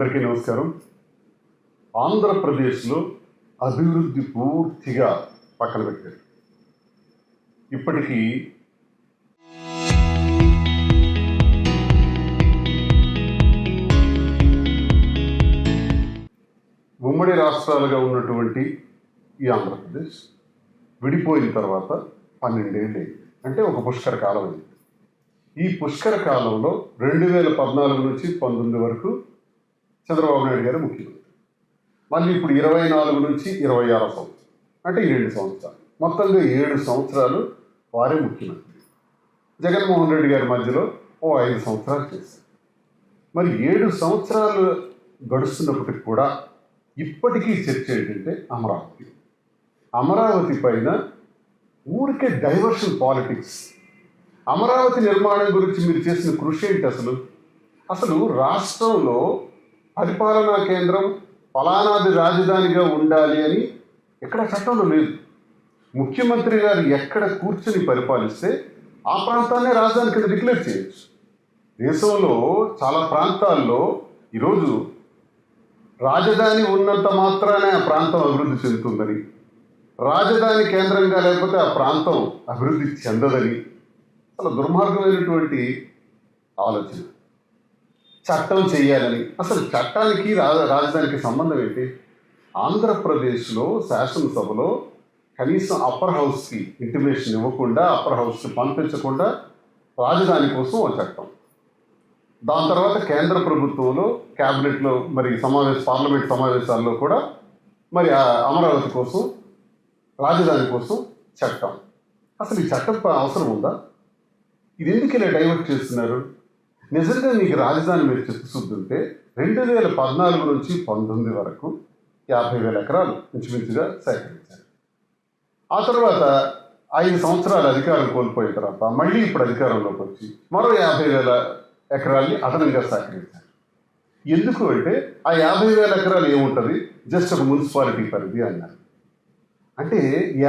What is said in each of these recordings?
అందరికీ నమస్కారం. ఆంధ్రప్రదేశ్లో అభివృద్ధి పూర్తిగా పక్కన పెట్టారు. ఇప్పటికీ ఉమ్మడి రాష్ట్రాలుగా ఉన్నటువంటి ఈ ఆంధ్రప్రదేశ్ విడిపోయిన తర్వాత 12 ఏళ్ళు అంటే ఒక పుష్కర కాలం అయింది. ఈ పుష్కర కాలంలో 2014 నుంచి 19 వరకు చంద్రబాబు నాయుడు గారు ముఖ్యమంత్రి. మళ్ళీ ఇప్పుడు 24 నుంచి 26 సంవత్సరం అంటే ఈ 2 సంవత్సరాలు, మొత్తంగా 7 సంవత్సరాలు వారే ముఖ్యమంత్రి. జగన్మోహన్ రెడ్డి గారి మధ్యలో 5 సంవత్సరాలు చేశారు. మరి 7 సంవత్సరాలు గడుస్తున్నప్పటికి కూడా ఇప్పటికీ చర్చ ఏంటంటే అమరావతి పైన ఊరికే డైవర్షన్ పాలిటిక్స్. అమరావతి నిర్మాణం గురించి మీరు చేసిన కృషి ఏంటి? అసలు రాష్ట్రంలో పరిపాలనా కేంద్రం ఫలానాది రాజధానిగా ఉండాలి అని ఎక్కడ చట్టంలో లేదు. ముఖ్యమంత్రి గారు ఎక్కడ కూర్చుని పరిపాలిస్తే ఆ ప్రాంతాన్నే రాజధాని కింద డిక్లేర్ చేయొచ్చు. దేశంలో చాలా ప్రాంతాల్లో ఈరోజు రాజధాని ఉన్నంత మాత్రానే ఆ ప్రాంతం అభివృద్ధి చెందుతుందని, రాజధాని కేంద్రంగా లేకపోతే ఆ ప్రాంతం అభివృద్ధి చెందదని చాలా దుర్మార్గమైనటువంటి ఆలోచన. చట్టం చేయాలని, అసలు చట్టానికి రాజధానికి సంబంధం ఏంటి? ఆంధ్రప్రదేశ్లో శాసనసభలో కనీసం అప్పర్ హౌస్కి ఇంటిమేషన్ ఇవ్వకుండా, అప్పర్ హౌస్కి పంపించకుండా రాజధాని కోసం ఒక చట్టం. దాని తర్వాత కేంద్ర ప్రభుత్వంలో క్యాబినెట్లో మరి పార్లమెంట్ సమావేశాల్లో కూడా మరి అమరావతి కోసం, రాజధాని కోసం చట్టం. అసలు ఈ చట్టం అవసరం ఉందా? ఇది ఎందుకు ఇలా డైవర్ట్ చేస్తున్నారు? నిజంగా మీకు రాజధాని మీరు చిత్తశుద్ధి 2014 నుంచి 19 వరకు 50,000 ఎకరాలు ఇంచుమించుగా సేకరించారు. ఆ తర్వాత 5 సంవత్సరాల అధికారం కోల్పోయిన తర్వాత మళ్ళీ ఇప్పుడు అధికారంలోకి వచ్చి మరో 50,000 ఎకరాల్ని అదనంగా సేకరించారు. ఎందుకు అంటే ఆ 50,000 ఎకరాలు ఏముంటుంది? జస్ట్ ఒక మున్సిపాలిటీ పరిధి అన్నారు. అంటే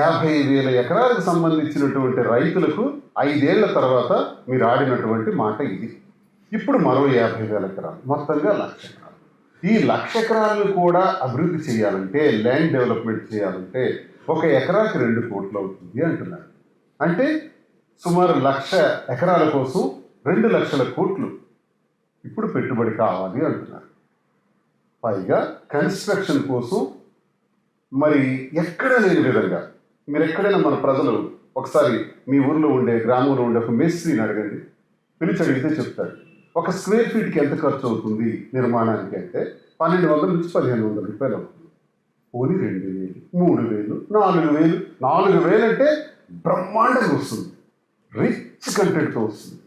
50,000 ఎకరాలకు సంబంధించినటువంటి రైతులకు 5 ఏళ్ల తర్వాత మీరు ఆడినటువంటి మాట ఇది. ఇప్పుడు మరో 50,000 ఎకరాలు, మొత్తంగా 1,00,000 ఎకరాలు. ఈ 1,00,000 ఎకరాలను కూడా అభివృద్ధి చేయాలంటే, ల్యాండ్ డెవలప్మెంట్ చేయాలంటే 1 ఎకరాకి 2 కోట్లు అవుతుంది అంటున్నారు. అంటే సుమారు 1,00,000 ఎకరాల కోసం 2 లక్షల కోట్లు ఇప్పుడు పెట్టుబడి కావాలి అంటున్నారు. పైగా కన్స్ట్రక్షన్ కోసం మరి ఎక్కడ లేని విధంగా, మీరు ఎక్కడైనా మన ప్రజలు ఒకసారి మీ ఊర్లో ఉండే, గ్రామంలో ఉండే ఒక మేస్త్రిని అడగండి, పిలిచి అడిగితే చెప్తాడు. 1 స్క్వేర్ ఫీట్కి ఎంత ఖర్చు అవుతుంది నిర్మాణానికి అంటే 1,200 నుంచి 1,500 రూపాయలు అవుతుంది. పోనీ 2,000, 3,000, 4,000. 4,000 అంటే బ్రహ్మాండంగా వస్తుంది, రిచ్ కంటెంట్తో వస్తుంది.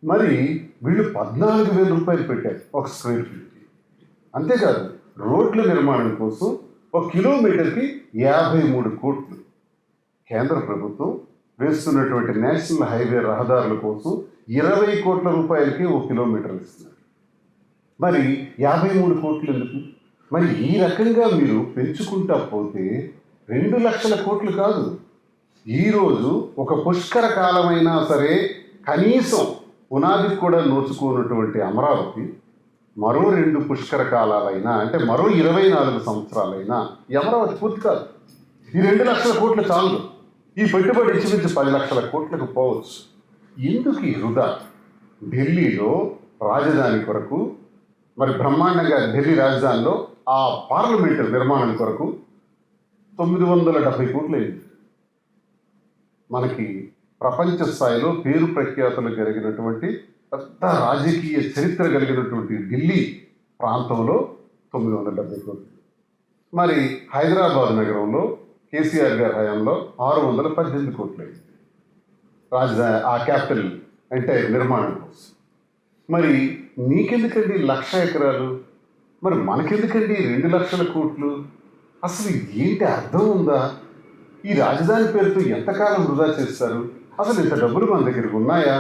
మరి వీళ్ళు 14,000 రూపాయలు పెట్టారు 1 స్క్వేర్ ఫీట్కి. అంతేకాదు రోడ్ల నిర్మాణం కోసం 1 కిలోమీటర్కి 53 కోట్లు. కేంద్ర ప్రభుత్వం వేస్తున్నటువంటి నేషనల్ హైవే రహదారుల కోసం 20 కోట్ల రూపాయలకి 1 కిలోమీటర్ ఇస్తున్నారు. మరి 53 కోట్లు ఎందుకు? మరి ఈ రకంగా మీరు పెంచుకుంటా పోతే 2 లక్షల కోట్లు కాదు. ఈరోజు ఒక పుష్కర కాలమైనా సరే కనీసం పునాదికి కూడా నోచుకున్నటువంటి అమరావతి మరో 2 పుష్కర కాలాలైనా, అంటే మరో 24 సంవత్సరాలైనా ఈ అమరావతి పూర్తి కాదు. ఈ 2 లక్షల కోట్లు చాలు. ఈ పెట్టుబడి ఇంచుమించు 10 లక్షల కోట్లకు పోవచ్చు. ఎందుకు ఈ వృధా? ఢిల్లీలో రాజధాని కొరకు మరి బ్రహ్మాండంగా ఢిల్లీ రాజధానిలో ఆ పార్లమెంటు నిర్మాణం కొరకు 970 కోట్లు అయింది. మనకి ప్రపంచ స్థాయిలో పేరు ప్రఖ్యాతులు కలిగినటువంటి పెద్ద రాజకీయ చరిత్ర కలిగినటువంటి ఢిల్లీ ప్రాంతంలో 970 కోట్లు. మరి హైదరాబాద్ నగరంలో కేసీఆర్ గారి హయాంలో 618 కోట్లు అయింది రాజధాని, ఆ క్యాపిటల్ అంటే నిర్మాణం కోసం. మరి మీకెందుకండి 1,00,000 ఎకరాలు? మరి మనకెందుకండి 2 లక్షల కోట్లు? అసలు ఏంటి అర్థం ఉందా? ఈ రాజధాని పేరుతో ఎంతకాలం వృధా చేస్తారు? అసలు ఇంత డబ్బులు మన దగ్గరికి ఉన్నాయా?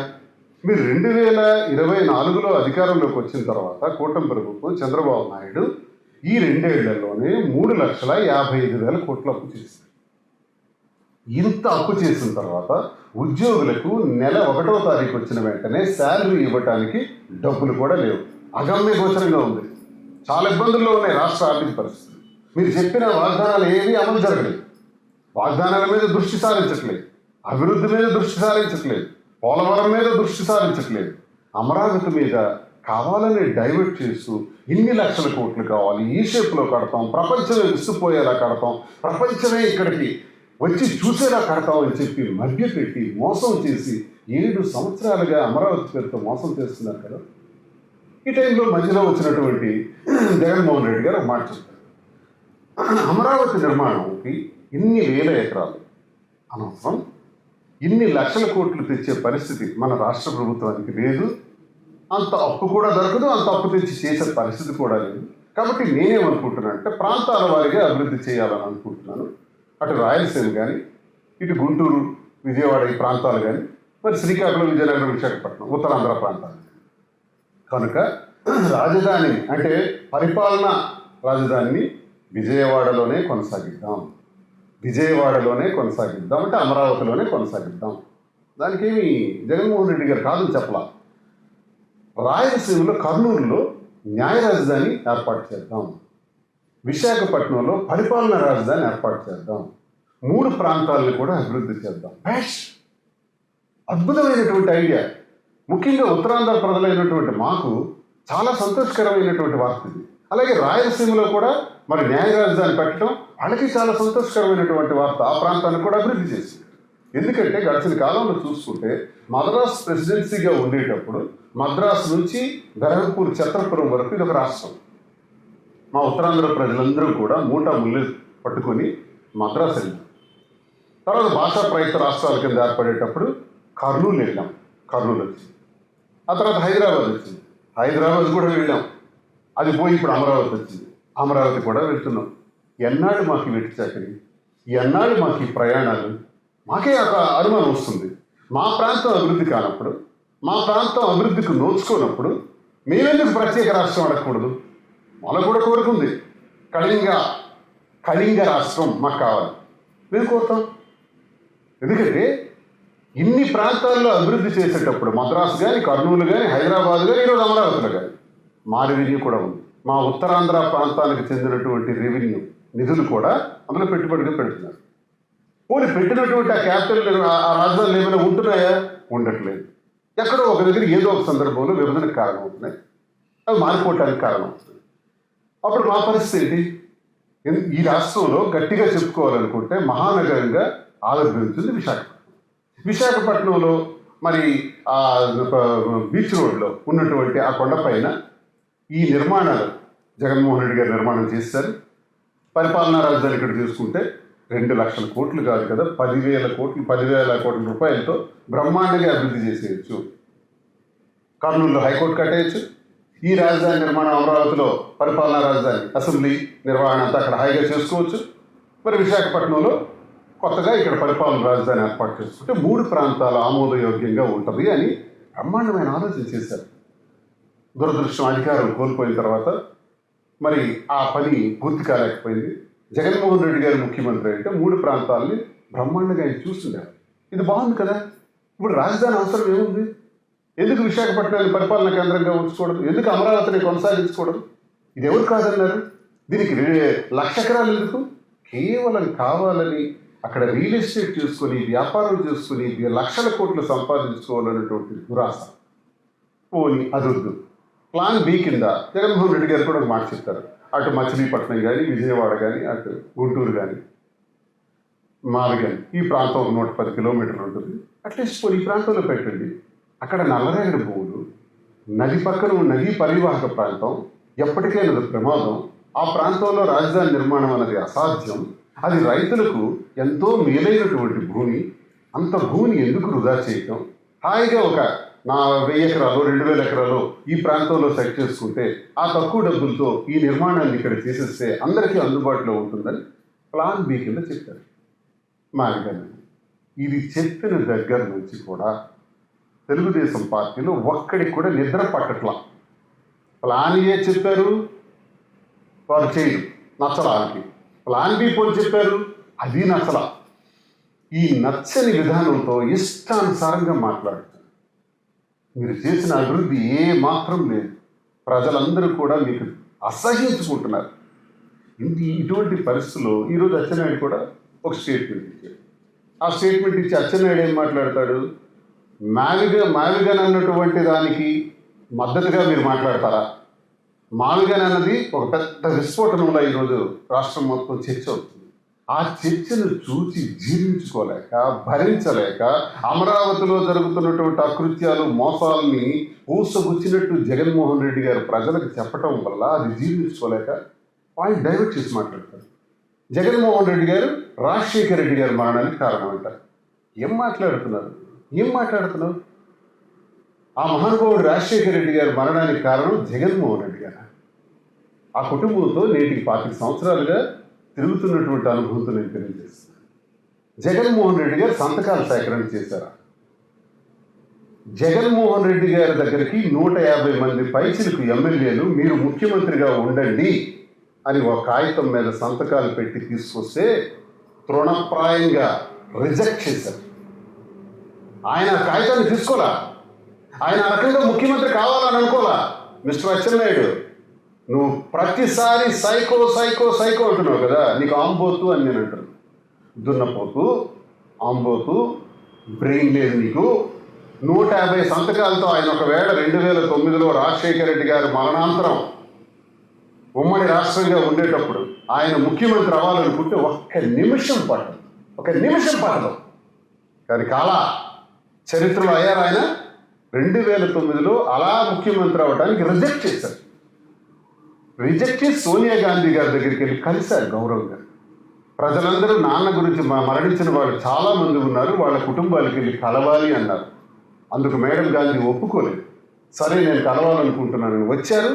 మీరు 2024లో అధికారంలోకి వచ్చిన తర్వాత కూటమి ప్రభుత్వం చంద్రబాబు నాయుడు ఈ 2 ఏళ్లలోనే 3,55,000 కోట్ల అప్పు చేశారు. ఇంత అప్పు చేసిన తర్వాత ఉద్యోగులకు నెల 1వ తారీఖు వచ్చిన వెంటనే శాలరీ ఇవ్వటానికి డబ్బులు కూడా లేవు. అగమ్య గోచరంగా ఉంది. చాలా ఇబ్బందుల్లో ఉన్నాయి రాష్ట్ర ఆర్థిక పరిస్థితులు. మీరు చెప్పిన వాగ్దానాలు ఏవి అమలు జరగలేదు. వాగ్దానాల మీద దృష్టి సారించట్లేదు, అభివృద్ధి మీద దృష్టి సారించట్లేదు, పోలవరం మీద దృష్టి సారించట్లేదు. అమరావతి మీద కావాలని డైవర్ట్ చేస్తూ ఇన్ని లక్షల కోట్లు కావాలి, ఈ షేప్లో కడతాం, ప్రపంచమే విస్తుపోయేలా కడతాం, ప్రపంచమే ఇక్కడికి వచ్చి చూసేలా కడతాం అని చెప్పి మభ్యపెట్టి మోసం చేసి 7 సంవత్సరాలుగా అమరావతి పేరుతో మోసం చేస్తున్నారు కదా. ఈ టైంలో మధ్యలో వచ్చినటువంటి జగన్మోహన్ రెడ్డి గారు ఒక మాట చెప్పారు, అమరావతి నిర్మాణంకి ఇన్ని వేల ఎకరాలు అనవసరం, ఇన్ని లక్షల కోట్లు తెచ్చే పరిస్థితి మన రాష్ట్ర ప్రభుత్వానికి లేదు, అంత అప్పు కూడా దొరకదు, అంత అప్పు తెచ్చి చేసే పరిస్థితి కూడా లేదు. కాబట్టి నేనేమనుకుంటున్నాను అంటే ప్రాంతాల వారిగా అభివృద్ధి చేయాలని అనుకుంటున్నాను. అటు రాయలసీమ కానీ, ఇటు గుంటూరు, విజయవాడ ఈ ప్రాంతాలు కానీ, మరి శ్రీకాకుళం, విజయనగరం, విశాఖపట్నం, ఉత్తరాంధ్ర ప్రాంతాలు. కనుక రాజధాని అంటే పరిపాలనా రాజధానిని విజయవాడలోనే కొనసాగిద్దాం, విజయవాడలోనే కొనసాగిద్దాం అంటే అమరావతిలోనే కొనసాగిద్దాం. దానికేమి జగన్మోహన్ రెడ్డి గారు కాదని చెప్పలా. రాయలసీమలో కర్నూలులో న్యాయ రాజధాని ఏర్పాటు చేద్దాం, విశాఖపట్నంలో పరిపాలనా రాజధాని ఏర్పాటు చేద్దాం, 3 ప్రాంతాలను కూడా అభివృద్ధి చేద్దాం. అద్భుతమైనటువంటి ఐడియా. ముఖ్యంగా ఉత్తరాంధ్ర ప్రజలైనటువంటి మాకు చాలా సంతోషకరమైనటువంటి వార్త ఇది. అలాగే రాయలసీమలో కూడా మరి న్యాయ రాజధాని పెట్టడం వాళ్ళకి చాలా సంతోషకరమైనటువంటి వార్త. ఆ ప్రాంతాన్ని కూడా అభివృద్ధి చేసింది. ఎందుకంటే గడిచిన కాలంలో చూసుకుంటే మద్రాస్ ప్రెసిడెన్సీగా ఉండేటప్పుడు మద్రాసు నుంచి బెరహంపూర్, ఛత్రపురం వరకు ఇది ఒక రాష్ట్రం. మా ఉత్తరాంధ్ర ప్రజలందరూ కూడా మూటా ముళ్ళు పట్టుకొని మద్రాసు వెళ్ళాం. తర్వాత భాషా ప్రయుక్త రాష్ట్రాల కింద ఏర్పడేటప్పుడు కర్నూలు వెళ్ళాం, కర్నూలు వచ్చింది. ఆ తర్వాత హైదరాబాద్ వచ్చింది, హైదరాబాద్ కూడా వెళ్ళాం. అది పోయి ఇప్పుడు అమరావతి వచ్చింది, అమరావతి కూడా వెళ్తున్నాం. ఎన్నాళ్ళు మాకు వెట్టి చాకరి, ఎన్నాళ్ళు మాకు ఈ ప్రయాణాలు, మాకే ఒక అనుమానం వస్తుంది. మా ప్రాంతం అభివృద్ధి కానప్పుడు, మా ప్రాంతం అభివృద్ధికి నోచుకోనప్పుడు మేమెందుకు ప్రత్యేక రాష్ట్రం అడగకూడదు? మనకు కూడా కోరుకుంది కళింగ రాష్ట్రం మాకు కావాలి, మేము కోరుతాం. ఎందుకంటే ఇన్ని ప్రాంతాల్లో అభివృద్ధి చేసేటప్పుడు మద్రాసు కానీ, కర్నూలు కానీ, హైదరాబాద్ కానీ, ఈరోజు అమరావతిలో కానీ మా రెవెన్యూ కూడా ఉంది. మా ఉత్తరాంధ్ర ప్రాంతానికి చెందినటువంటి రెవెన్యూ నిధులు కూడా అందులో పెట్టుబడిగా పెడుతున్నారు. పోనీ పెట్టినటువంటి ఆ క్యాపిటల్, ఆ రాజధానులు ఏమైనా ఉంటున్నాయా? ఉండట్లేదు. ఎక్కడో ఒక దగ్గర ఏదో ఒక సందర్భంలో విభజనకు కారణం అవుతున్నాయి, అవి మారిపోవటానికి కారణం అవుతుంది. అప్పుడు మా పరిస్థితి ఏంటి? ఈ రాష్ట్రంలో గట్టిగా చెప్పుకోవాలనుకుంటే మహానగరంగా ఆవిర్భవించింది విశాఖపట్నం. విశాఖపట్నంలో మరి ఆ బీచ్ రోడ్లో ఉన్నటువంటి ఆ కొండపైన ఈ నిర్మాణాలు జగన్మోహన్ రెడ్డి గారు నిర్మాణం చేశారు. పరిపాలనా రాజధాని ఇక్కడ చూసుకుంటే 2 లక్షల కోట్లు కాదు కదా, 10,000 కోట్ల రూపాయలతో బ్రహ్మాండంగా అభివృద్ధి చేసేయచ్చు. కర్నూలులో హైకోర్టు కట్టేయచ్చు. ఈ రాజధాని నిర్మాణం అమరావతిలో పరిపాలనా రాజధాని, అసెంబ్లీ నిర్వహణ అంతా అక్కడ హాయిగా చేసుకోవచ్చు. మరి విశాఖపట్నంలో కొత్తగా ఇక్కడ పరిపాలన రాజధాని ఏర్పాటు చేసుకుంటే 3 ప్రాంతాలు ఆమోదయోగ్యంగా ఉంటుంది అని బ్రహ్మాండమైన ఆలోచన చేశారు. దురదృష్టం అధికారం కోల్పోయిన తర్వాత మరి ఆ పని పూర్తి కాలేకపోయింది. జగన్మోహన్ రెడ్డి గారు ముఖ్యమంత్రి అంటే 3 ప్రాంతాలని బ్రహ్మాండంగా ఆయన చూస్తుంటారు. ఇది బాగుంది కదా. ఇప్పుడు రాజధాని అవసరం ఏముంది? ఎందుకు విశాఖపట్నాన్ని పరిపాలనా కేంద్రంగా ఉంచుకోవడం? ఎందుకు అమరావతిని కొనసాగించుకోవడం? ఇది ఎవరు కాదన్నారు? దీనికి 1,00,000 ఎకరాలు ఎందుకు? కేవలం కావాలని అక్కడ రియల్ ఎస్టేట్ చేసుకొని, వ్యాపారం చేసుకుని లక్షల కోట్లు సంపాదించుకోవాలనేటువంటి దురాశ. పోని అదొద్దు. ప్లాన్ బి కింద జగన్మోహన్ రెడ్డి గారు కూడా ఒక మాట చెప్తారు. అటు మచిలీపట్నం కానీ, విజయవాడ కానీ, అటు గుంటూరు కానీ, మాది కానీ, ఈ ప్రాంతం 110 కిలోమీటర్లు ఉంటుంది. అట్లీస్ట్ పోనీ ఈ ప్రాంతంలో పెట్టండి. అక్కడ నల్లరేగడి భూములు, నది పక్కన నదీ పరివాహక ప్రాంతం, ఎప్పటికైనా ప్రమాదం. ఆ ప్రాంతంలో రాజధాని నిర్మాణం అనేది అసాధ్యం. అది రైతులకు ఎంతో మేలైనటువంటి భూమి. అంత భూమిని ఎందుకు వృధా చేయటం? హాయిగా ఒక 1000 ఎకరాలు, 2000 ఎకరాలు ఈ ప్రాంతంలో సెట్ చేసుకుంటే ఆ తక్కువ డబ్బులతో ఈ నిర్మాణాన్ని ఇక్కడ చేసేస్తే అందరికీ అందుబాటులో ఉంటుందని ప్లాన్ బి కింద చెప్పారు మాదిగని. ఇది చెప్పిన దగ్గర నుంచి కూడా తెలుగుదేశం పార్టీలో ఒక్కడికి కూడా నిద్ర పట్టట్లా. ప్లాన్ ఏ చెప్పారు, వారు చేయరు, నచ్చడానికి. ప్లాన్ బి పోని చెప్పారు, అది నచ్చలా. ఈ నచ్చని విధానంతో ఇష్టానుసారంగా మాట్లాడుతారు. మీరు చేసిన అభివృద్ధి ఏ మాత్రం లేదు. ప్రజలందరూ కూడా మీకు అసహ్యించుకుంటున్నారు. ఇటువంటి పరిస్థితుల్లో ఈరోజు అచ్చెన్నాయుడు కూడా ఒక స్టేట్మెంట్ ఇచ్చాడు. ఆ స్టేట్మెంట్ ఇచ్చి అచ్చెన్నాయుడు ఏం మాట్లాడతాడు? మావిగన్ అన్నటువంటి దానికి మద్దతుగా మీరు మాట్లాడతారా? మావిగన్ అన్నది ఒక పెద్ద విస్ఫోటనంలో ఈరోజు రాష్ట్రం మొత్తం చర్చ అవుతుంది. ఆ చర్చను చూసి జీర్ణించుకోలేక, భరించలేక, అమరావతిలో జరుగుతున్నటువంటి అకృత్యాలు, మోసాలని పూసగుచ్చినట్టు జగన్మోహన్ రెడ్డి గారు ప్రజలకు చెప్పటం వల్ల అది జీర్ణించుకోలేక పాయింట్ డైవర్ట్ చేసి మాట్లాడతారు. జగన్మోహన్ రెడ్డి గారు రాజశేఖర రెడ్డి గారు మరణానికి కారణం అంటారు. ఏం మాట్లాడుతున్నారు? ఆ మహానుభావుడు రాజశేఖర రెడ్డి గారు మరణానికి కారణం జగన్మోహన్ రెడ్డి గారు. ఆ కుటుంబంతో నేటికి 25 సంవత్సరాలుగా తిరుగుతున్నటువంటి అనుభవంతో నేను తెలియజేస్తున్నాను. జగన్మోహన్ రెడ్డి గారు సంతకాల సేకరణ చేశారా? జగన్మోహన్ రెడ్డి గారి దగ్గరికి 150 మంది పైచిలకు ఎమ్మెల్యేలు మీరు ముఖ్యమంత్రిగా ఉండండి అని ఒక కాగితం మీద సంతకాలు పెట్టి తీసుకొస్తే తృణప్రాయంగా రిజెక్ట్ చేశారు. ఆయన కాగితాన్ని తీసుకోలా, ఆయన ఆ రకంగా ముఖ్యమంత్రి కావాలని అనుకోలా. మిస్టర్ అచ్చెన్నాయుడు, నువ్వు ప్రతిసారి సైకో అంటున్నావు కదా, నీకు ఆంబోతు అని నేను అంటాను. దున్నపోతు, ఆంబోతు, బ్రెయిన్ లేదు నీకు. 150 సంతకాలతో ఆయన ఒకవేళ 2009లో రాజశేఖర రెడ్డి గారు మరణాంతరం ఉమ్మడి రాష్ట్రంగా ఉండేటప్పుడు ఆయన ముఖ్యమంత్రి అవ్వాలనుకుంటే ఒక్క నిమిషం పట్టదు. కానీ చరిత్రలో అయ్యారు. ఆయన 2009లో అలా ముఖ్యమంత్రి అవ్వడానికి రిజెక్ట్ చేసి సోనియా గాంధీ గారి దగ్గరికి వెళ్ళి కలిశారు గౌరవంగా. ప్రజలందరూ నాన్న గురించి మరణించిన వాళ్ళు చాలామంది ఉన్నారు, వాళ్ళ కుటుంబాలకు వెళ్ళి కలవాలి అన్నారు. అందుకు మేడం గాంధీ ఒప్పుకోలేదు. సరే నేను కలవాలనుకుంటున్నానని వచ్చారు.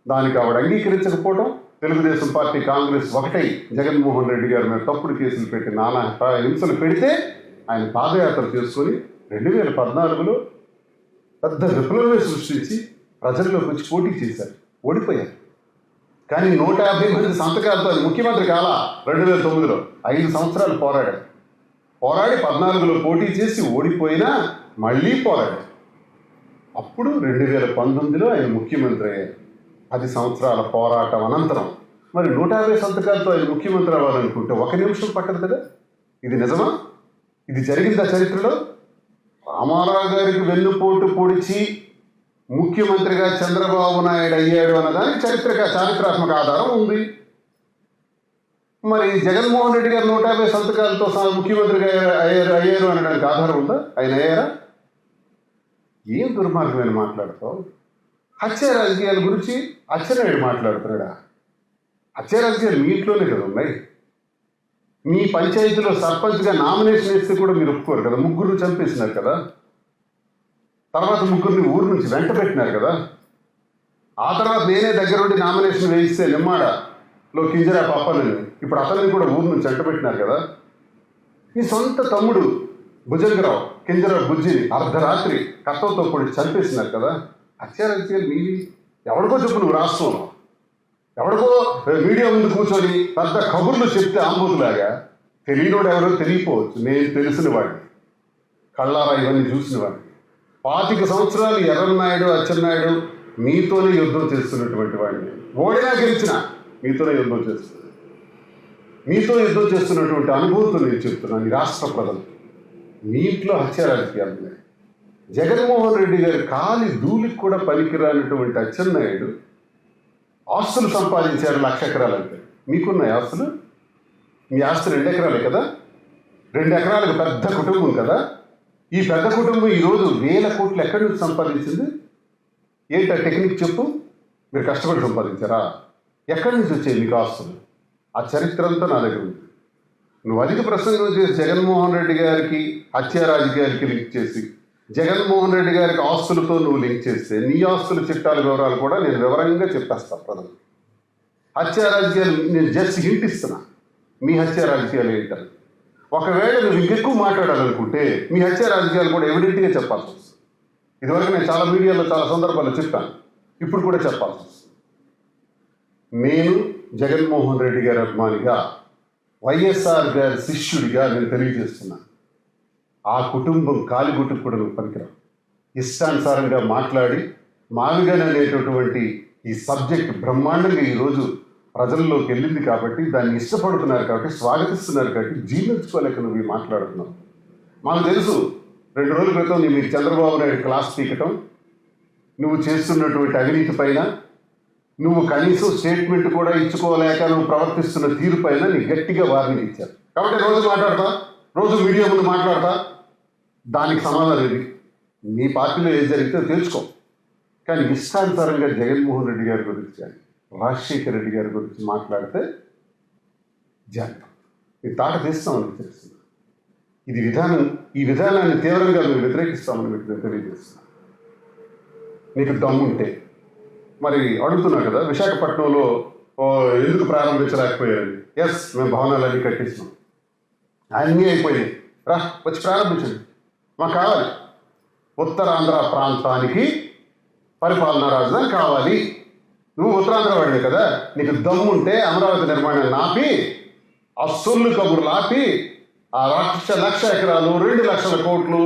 దానికి ఆవిడ అంగీకరించకపోవడం, తెలుగుదేశం పార్టీ, కాంగ్రెస్ ఒకటై జగన్మోహన్ రెడ్డి గారి మీద తప్పుడు కేసులు పెట్టి నానా హింసలు పెడితే ఆయన పాదయాత్ర చేసుకొని 2014లో పెద్ద విప్లవమే సృష్టించి ప్రజల్లోకి వచ్చి పోటీ చేశారు, ఓడిపోయారు. కానీ 150 మంది సంతకాలతో ముఖ్యమంత్రి కాలా. 2009లో 5 సంవత్సరాలు పోరాడి 14లో పోటీ చేసి ఓడిపోయినా మళ్ళీ పోరాడారు. అప్పుడు 2019లో ఆయన ముఖ్యమంత్రి అయ్యారు. 10 సంవత్సరాల పోరాటం అనంతరం మరి 150 సంతకాలతో ఆయన ముఖ్యమంత్రి అవ్వాలనుకుంటే 1 నిమిషం పట్టదు కదా. ఇది నిజమా? ఇది జరిగిందా చరిత్రలో? రామారావు గారికి వెన్నుపోటు పొడిచి ముఖ్యమంత్రిగా చంద్రబాబు నాయుడు అయ్యాడు అన్నదానికి చారిత్రాత్మక ఆధారం ఉంది. మరి జగన్మోహన్ రెడ్డి గారు 150 సంతకాలతో ముఖ్యమంత్రిగా అయ్యారు అనడానికి ఆధారం ఉందా? ఆయన అయ్యారా? ఏం దుర్మార్గమైన మాట్లాడతావు? హత్య రాజకీయాల గురించి అచ్చెన్నాయుడు మాట్లాడుతున్నాడా? హత్య రాజకీయాలు మీ ఇంట్లోనే కదా ఉన్నాయి. మీ పంచాయతీలో సర్పంచ్గా నామినేషన్ వేస్తే కూడా మీరు ఒప్పుకోరు కదా. 3 చంపేసినారు కదా. తర్వాత 3 ఊరు నుంచి వెంట పెట్టినారు కదా. ఆ తర్వాత నేనే దగ్గరుండి నామినేషన్ వేయిస్తే నిమ్మాడలో కింజరా పప్పనని, ఇప్పుడు అతనిని కూడా ఊరు నుంచి వెంట పెట్టినారు కదా. మీ సొంత తమ్ముడు భుజంగరావు కింజరా బుజ్జిని అర్ధరాత్రి కట్టంతో పొడి చంపేసినారు కదా. హత్యారాజకీయాలు మీవి. ఎవరికో చెప్పు నువ్వు రాష్ట్రంలో, ఎవరికో మీడియా ముందు కూర్చొని పెద్ద కబుర్లు చెప్తే ఆంబోతులాగా. తెలియనోడు ఎవరో తెలియపోవచ్చు, నేను తెలిసిన వాడిని, కళ్ళారా ఇవన్నీ చూసిన వాడిని. 25 సంవత్సరాలు ఎర్రన్నాయుడు, అచ్చెన్నాయుడు మీతోనే యుద్ధం చేస్తున్నటువంటి వాడిని. ఓడినా గెలిచినా మీతోనే యుద్ధం చేస్తున్నాను. మీతో యుద్ధం చేస్తున్నటువంటి అనుభూతితో నేను చెప్తున్నాను. ఈ రాష్ట్ర ప్రజలు మీ ఇంట్లో హత్య రాజకీయాలు ఉన్నాయి. జగన్మోహన్ రెడ్డి గారి కాలి ధూళికి కూడా పనికిరానటువంటి అచ్చెన్నాయుడు ఆస్తులు సంపాదించారు 1,00,000 ఎకరాలు. అంటే మీకున్న ఆస్తులు, మీ ఆస్తి 2 ఎకరాలే కదా. 2 ఎకరాలకు పెద్ద కుటుంబం కదా. ఈ పెద్ద కుటుంబం ఈరోజు 1,000 కోట్లు ఎక్కడి నుంచి సంపాదించింది? ఏంటి ఆ టెక్నిక్ చెప్పు. మీరు కష్టపడి సంపాదించారా? ఎక్కడి నుంచి వచ్చాయి మీకు ఆస్తులు? ఆ చరిత్ర అంతా నా దగ్గర ఉంది. నువ్వు అధిక ప్రసంగం చేసి జగన్మోహన్ రెడ్డి గారికి హత్య రాజకీయాలకి లింక్ చేసి, జగన్మోహన్ రెడ్డి గారికి ఆస్తులతో నువ్వు లింక్ చేస్తే నీ ఆస్తుల చిట్టాల వివరాలు కూడా నేను వివరంగా చెప్పేస్తాను ప్రజలు. హత్య రాజకీయాలు నేను జస్ట్ హింట్ ఇస్తున్నా. మీ హత్య రాజకీయాలు ఏంటని ఒకవేళ నువ్వు ఇంకెక్కువ మాట్లాడాలనుకుంటే మీ హత్య రాజకీయాలు కూడా ఎవిడెంట్గా చెప్పాల్సి వస్తుంది. ఇదివరకు నేను చాలా మీడియాలో చాలా సందర్భాల్లో చెప్పాను, ఇప్పుడు కూడా చెప్పాల్సి వస్తుంది. నేను జగన్మోహన్ రెడ్డి గారి అభిమానిగా, వైఎస్ఆర్ గారి శిష్యుడిగా నేను తెలియజేస్తున్నాను. ఆ కుటుంబం కాలిగుట్టుకు కూడా నువ్వు పనికిరావు. ఇష్టానుసారంగా మాట్లాడి మావిగన్ అనేటటువంటి ఈ సబ్జెక్ట్ బ్రహ్మాండంగా ఈరోజు ప్రజల్లోకి వెళ్ళింది కాబట్టి, దాన్ని ఇష్టపడుతున్నారు కాబట్టి, స్వాగతిస్తున్నారు కాబట్టి జీర్ణించుకోలేక నువ్వు మాట్లాడుతున్నావు. మాకు తెలుసు 2 రోజుల క్రితం మీకు చంద్రబాబు నాయుడు క్లాస్ పీకటం, నువ్వు చేస్తున్నటువంటి అవినీతి పైన, నువ్వు కనీసం స్టేట్మెంట్ కూడా ఇచ్చుకోలేక నువ్వు ప్రవర్తిస్తున్న తీరు పైన నీకు గట్టిగా వార్నింగ్ ఇచ్చారు. కాబట్టి రోజు మాట్లాడతా, రోజు మీడియా ముందు మాట్లాడతా, దానికి సమాధానం ఇది. మీ పార్టీలో ఏది జరిగితే తెలుసుకో. కానీ ఇష్టానుసారంగా జగన్మోహన్ రెడ్డి గారి గురించి కానీ రాజశేఖర రెడ్డి గారి గురించి మాట్లాడితే జాగ్రత్త, ఈ తాట తీస్తామని తెలుస్తుంది. ఇది విధానం, ఈ విధానాన్ని తీవ్రంగా మేము వ్యతిరేకిస్తామని మీకు తెలియజేస్తున్నాం. నీకు దమ్ముంటే మరి అడుగుతున్నావు కదా, విశాఖపట్నంలో ఎందుకు ప్రారంభించలేకపోయారని. ఎస్, మేము భవనాలన్నీ కట్టిస్తున్నాం, అన్నీ అయిపోయినాయి, రా వచ్చి ప్రారంభించండి. మాకు కావాలి, ఉత్తరాంధ్ర ప్రాంతానికి పరిపాలనా రాజధాని కావాలి. నువ్వు ఉత్తరాంధ్ర వాడివే కదా, నీకు దమ్ముంటే అమరావతి నిర్మాణాన్ని ఆపి, ఆ సొల్లు కబుర్లు ఆపి, ఆ 1,00,000 ఎకరాలు 2 లక్షల కోట్లు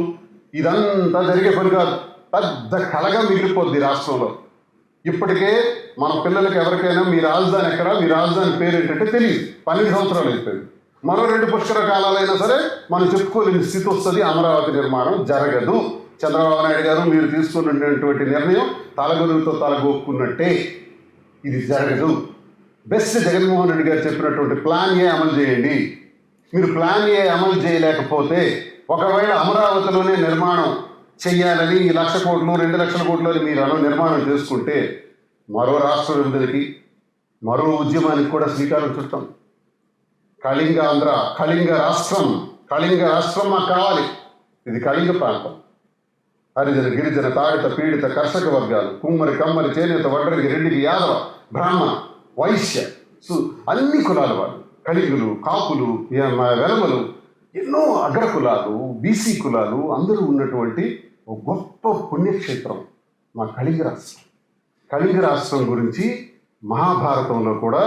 ఇదంతా జరిగే పని కాదు. పెద్ద కలగా మిగిలిపోద్ది రాష్ట్రంలో. ఇప్పటికే మన పిల్లలకి ఎవరికైనా మీ రాజధాని ఎక్కడ, మీ రాజధాని పేరు ఏంటంటే తెలియదు. 12 సంవత్సరాలు అయిపోయింది. మరో 2 పుష్కర కాలాలైనా సరే మనం చెప్పుకోలేని స్థితి వస్తుంది. అమరావతి నిర్మాణం జరగదు. చంద్రబాబు నాయుడు గారు మీరు తీసుకున్నటువంటి నిర్ణయం తలగొరుతో తలగొక్కున్నట్టే, ఇది జరగదు. బెస్ట్ జగన్మోహన్ రెడ్డి గారు చెప్పినటువంటి ప్లాన్ ఏ అమలు చేయండి. మీరు ప్లాన్ ఏ అమలు చేయలేకపోతే, ఒకవేళ అమరావతిలోనే నిర్మాణం చెయ్యాలని 1,00,000 కోట్లు 2 లక్షల కోట్లు అని మీరు నిర్మాణం చేసుకుంటే, మరో రాష్ట్ర విభజనకి, మరో ఉద్యమానికి కూడా శ్రీకారం చుట్టాం. కళింగ ఆంధ్ర, కళింగ రాష్ట్రం, కళింగ రాష్ట్రం మాకు కావాలి. ఇది కళింగ ప్రాంతం. హరిజన, గిరిజన, తాడిత, పీడిత, కర్షక వర్గాలు, కుమ్మరి, కమ్మరి, చేనేత, వడ్రంగి, రెడ్డికి, యాదవ, బ్రాహ్మణ, వైశ్య, అన్ని కులాల వాళ్ళు, కళింగులు, కాపులు, వెలమలు, ఎన్నో అగ్ర కులాలు, బీసీ కులాలు అందరూ ఉన్నటువంటి ఒక గొప్ప పుణ్యక్షేత్రం మా కళింగ రాష్ట్రం. కళింగ రాష్ట్రం గురించి మహాభారతంలో కూడా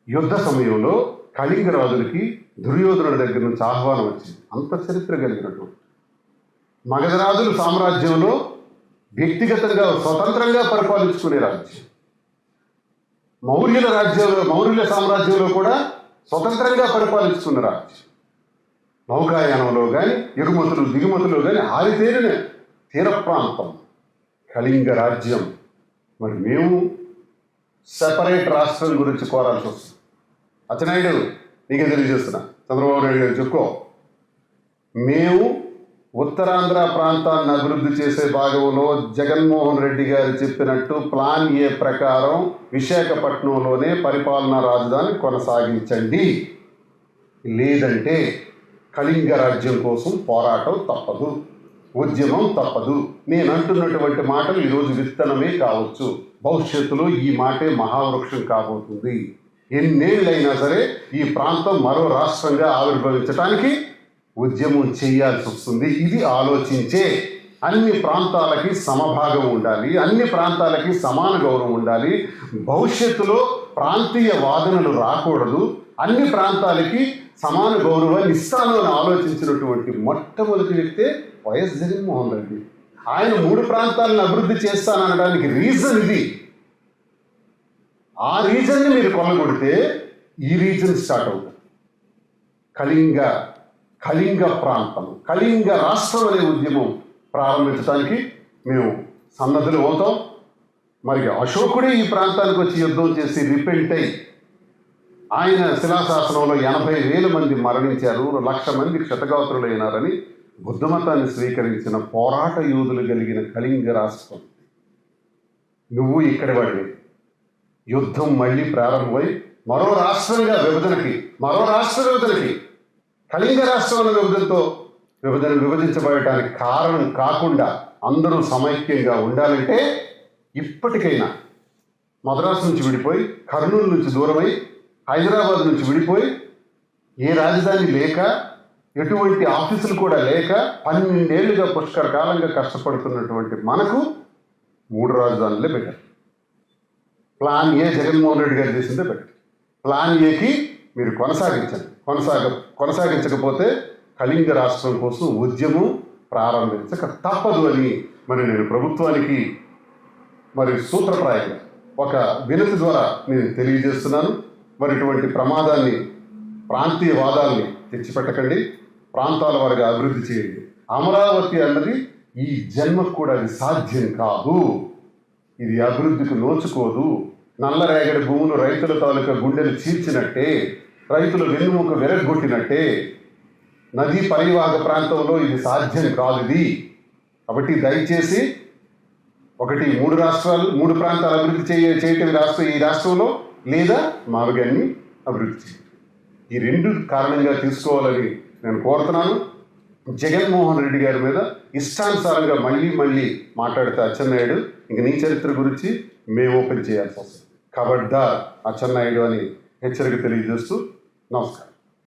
యుద్ధ సమయంలో కళింగ రాజులకి దుర్యోధనుడి దగ్గర నుంచి ఆహ్వానం వచ్చింది. అంత చరిత్ర కలిగినటువంటి మగధరాజుల సామ్రాజ్యంలో వ్యక్తిగతంగా స్వతంత్రంగా పరిపాలించుకునే రాజ్యం. మౌర్యుల సామ్రాజ్యంలో కూడా స్వతంత్రంగా పరిపాలించుకున్న రాజ్యం. నౌకాయానంలో కానీ, ఎగుమతులు దిగుమతులు కానీ ఆరితేరిన తీర ప్రాంతం కళింగ రాజ్యం. మరి మేము సెపరేట్ రాష్ట్రం గురించి కోరాల్సి వస్తుంది. అచ్చెన్నాయుడు, నీకే తెలియజేస్తున్నా, చంద్రబాబు నాయుడు గారు చెప్పుకో, మేము ఉత్తరాంధ్ర ప్రాంతాన్ని అభివృద్ధి చేసే భాగంలో జగన్మోహన్ రెడ్డి గారు చెప్పినట్టు ప్లాన్ ఏ ప్రకారం విశాఖపట్నంలోనే పరిపాలనా రాజధాని కొనసాగించండి. లేదంటే కళింగ రాజ్యం కోసం పోరాటం తప్పదు, ఉద్యమం తప్పదు. నేను అంటున్నటువంటి మాటలు ఈరోజు విత్తనమే కావచ్చు, భవిష్యత్తులో ఈ మాటే మహావృక్షం కాబోతుంది. ఎన్నేళ్ళైనా సరే ఈ ప్రాంతం మరో రాష్ట్రంగా ఆవిర్భవించడానికి ఉద్యమం చేయాల్సి వస్తుంది. ఇది ఆలోచించే అన్ని ప్రాంతాలకి సమభాగం ఉండాలి, అన్ని ప్రాంతాలకి సమాన గౌరవం ఉండాలి. భవిష్యత్తులో ప్రాంతీయ వాదనలు రాకూడదు, అన్ని ప్రాంతాలకి సమాన గౌరవాన్ని ఇస్తాను అని ఆలోచించినటువంటి మొట్టమొదటి వ్యక్తే వైఎస్ జగన్మోహన్ రెడ్డి. ఆయన 3 ప్రాంతాలను అభివృద్ధి చేస్తాననడానికి రీజన్ ఇది. ఆ రీజన్ని మీరు కొల్లగొడితే ఈ రీజన్ స్టార్ట్ అవుతుంది. కళింగ ప్రాంతం, కళింగ రాష్ట్రం అనే ఉద్యమం ప్రారంభించడానికి మేము సన్నద్ధులు అవుతాం. మరి అశోకుడే ఈ ప్రాంతానికి వచ్చి యుద్ధం చేసి రిపెంట్ అయి ఆయన శిలాశాసనంలో 80,000 మంది మరణించారు, 1,00,000 మంది క్షతగాత్రులైనారని బుద్ధమతాన్ని స్వీకరించిన పోరాట యోధులు కలిగిన కళింగ రాష్ట్రం. నువ్వు ఇక్కడి వాడివి. యుద్ధం మళ్ళీ ప్రారంభమై మరో రాష్ట్ర విభజనకి కళింగ రాష్ట్రం అనే విభజించబడటానికి కారణం కాకుండా అందరూ సమైక్యంగా ఉండాలంటే ఇప్పటికైనా మద్రాసు నుంచి విడిపోయి, కర్నూలు నుంచి దూరమై, హైదరాబాద్ నుంచి విడిపోయి, ఏ రాజధాని లేక, ఎటువంటి ఆఫీసులు కూడా లేక 12 ఏళ్లుగా పుష్కర కాలంగా కష్టపడుతున్నటువంటి మనకు 3 రాజధానులే better. Plan A Jaganmohan Reddy గారు చేసిందే బెటర్. ప్లాన్ ఏకి మీరు కొనసాగించకపోతే కళింగ రాష్ట్రం కోసం ఉద్యమం ప్రారంభించక తప్పదు అని మరి నేను ప్రభుత్వానికి మరి సూత్రప్రాయంగా ఒక వినతి ద్వారా నేను తెలియజేస్తున్నాను. మరి ఇటువంటి ప్రమాదాన్ని, ప్రాంతీయవాదాల్ని తెచ్చిపెట్టకండి. ప్రాంతాల వారిగా అభివృద్ధి చేయండి. అమరావతి అన్నది ఈ జన్మకు కూడా అది సాధ్యం కాదు. ఇది అభివృద్ధికి నోచుకోదు. నల్లరేగడి భూములు రైతుల తాలూకా గుండెలు చీల్చినట్టే, రైతుల వెన్నుముక విరగ్గొట్టినట్టే నదీ పరివాహక ప్రాంతంలో ఇది సాధ్యం కాదు. ఇది కాబట్టి దయచేసి మూడు ప్రాంతాలు అభివృద్ధి చేయటం ఈ రాష్ట్రంలో, లేదా మారుగాన్ని అభివృద్ధి చేయండి. ఈ రెండు కారణంగా తీసుకోవాలని నేను కోరుతున్నాను. జగన్మోహన్ రెడ్డి గారి మీద ఇష్టానుసారంగా మళ్ళీ మాట్లాడితే అచ్చెన్నాయుడు ఇంక నీ చరిత్ర గురించి మేము ఓపెన్ చేయాల్సి వస్తుంది. ఖబర్దార్ అచ్చెన్నాయుడు అని హెచ్చరిక తెలియజేస్తూ నమస్కారం.